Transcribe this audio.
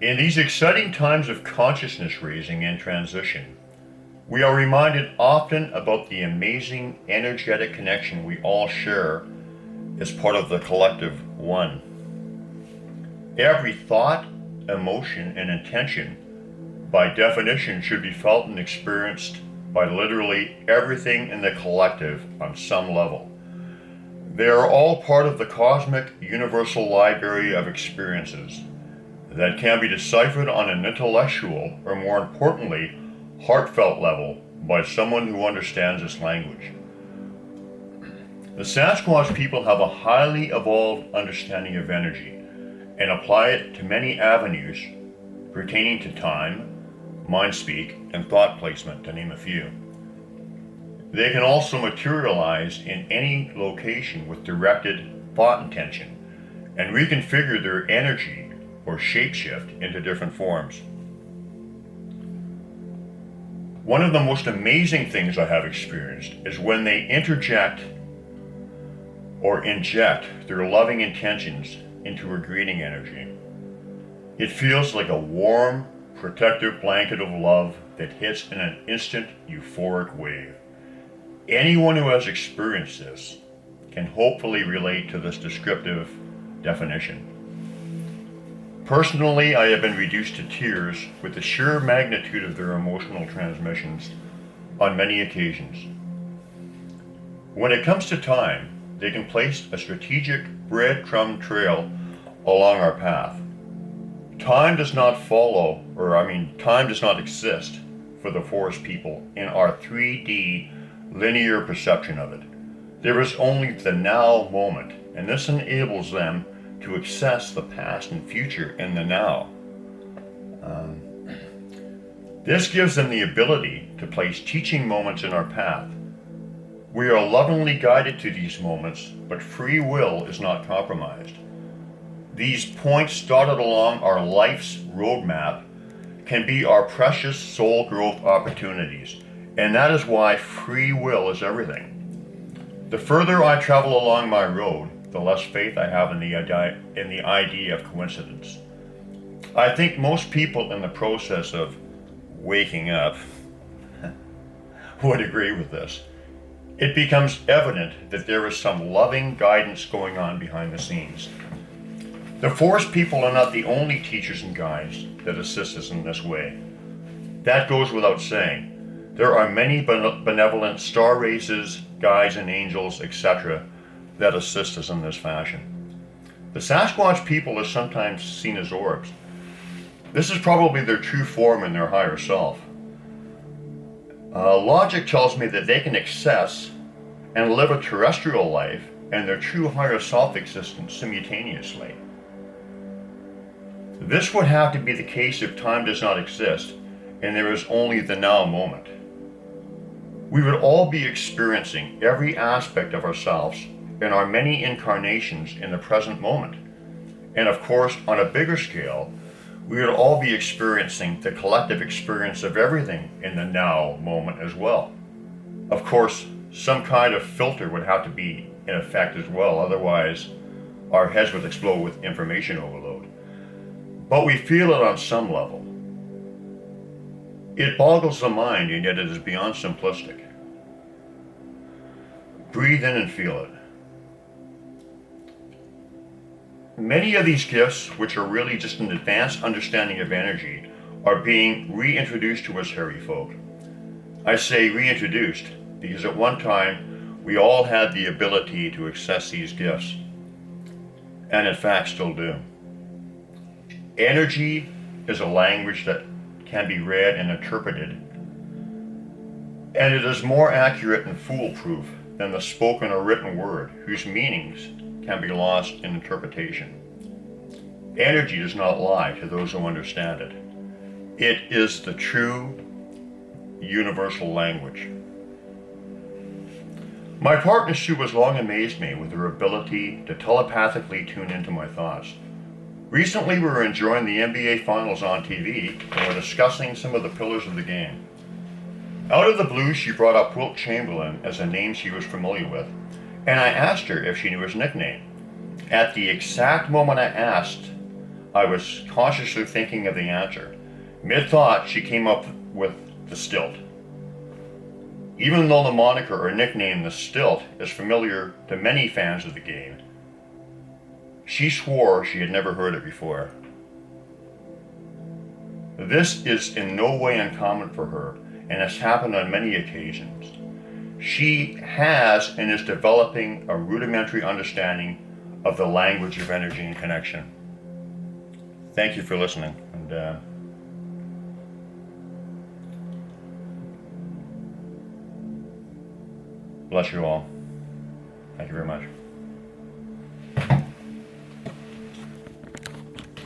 In these exciting times of consciousness raising and transition, we are reminded often about the amazing energetic connection we all share as part of the collective one. Every thought, emotion, and intention, by definition, should be felt and experienced by literally everything in the collective on some level. They are all part of the cosmic universal library of experiences that can be deciphered on an intellectual, or more importantly, heartfelt level by someone who understands this language. The Sasquatch people have a highly evolved understanding of energy and apply it to many avenues pertaining to time, mind speak, and thought placement, to name a few. They can also materialize in any location with directed thought intention and reconfigure their energy or shapeshift into different forms. One of the most amazing things I have experienced is when they interject or inject their loving intentions into a greeting energy. It feels like a warm, protective blanket of love that hits in an instant euphoric wave. Anyone who has experienced this can hopefully relate to this descriptive definition. Personally, I have been reduced to tears with the sheer magnitude of their emotional transmissions on many occasions. When it comes to time, they can place a strategic breadcrumb trail along our path. Time does not exist for the forest people in our 3D linear perception of it. There is only the now moment, and this enables them to access the past and future in the now. This gives them the ability to place teaching moments in our path. We are lovingly guided to these moments, but free will is not compromised. These points dotted along our life's roadmap can be our precious soul growth opportunities, and that is why free will is everything. The further I travel along my road, the less faith I have in the idea of coincidence. I think most people in the process of waking up would agree with this. It becomes evident that there is some loving guidance going on behind the scenes. The forest people are not the only teachers and guides that assist us in this way. That goes without saying. There are many benevolent star races, guides and angels, etc., that assist us in this fashion. The Sasquatch people are sometimes seen as orbs. This is probably their true form in their higher self. Logic tells me that they can access and live a terrestrial life and their true higher self existence simultaneously. This would have to be the case if time does not exist and there is only the now moment. We would all be experiencing every aspect of ourselves in our many incarnations in the present moment. And of course, on a bigger scale, we would all be experiencing the collective experience of everything in the now moment as well. Of course, some kind of filter would have to be in effect as well, otherwise our heads would explode with information overload. But we feel it on some level. It boggles the mind, and yet it is beyond simplistic. Breathe in and feel it. Many of these gifts, which are really just an advanced understanding of energy, are being reintroduced to us hairy folk. I say reintroduced because at one time we all had the ability to access these gifts, and in fact still do. Energy is a language that can be read and interpreted, and it is more accurate and foolproof than the spoken or written word, whose meanings can be lost in interpretation. Energy does not lie to those who understand it. It is the true universal language. My partner Sue has long amazed me with her ability to telepathically tune into my thoughts. Recently we were enjoying the NBA Finals on TV and were discussing some of the pillars of the game. Out of the blue, she brought up Wilt Chamberlain as a name she was familiar with, and I asked her if she knew his nickname. At the exact moment I asked, I was cautiously thinking of the answer. Mid-thought, she came up with the stilt. Even though the moniker or nickname the stilt is familiar to many fans of the game, she swore she had never heard it before. This is in no way uncommon for her, and has happened on many occasions. She has and is developing a rudimentary understanding of the language of energy and connection. Thank you for listening, and bless you all. Thank you very much.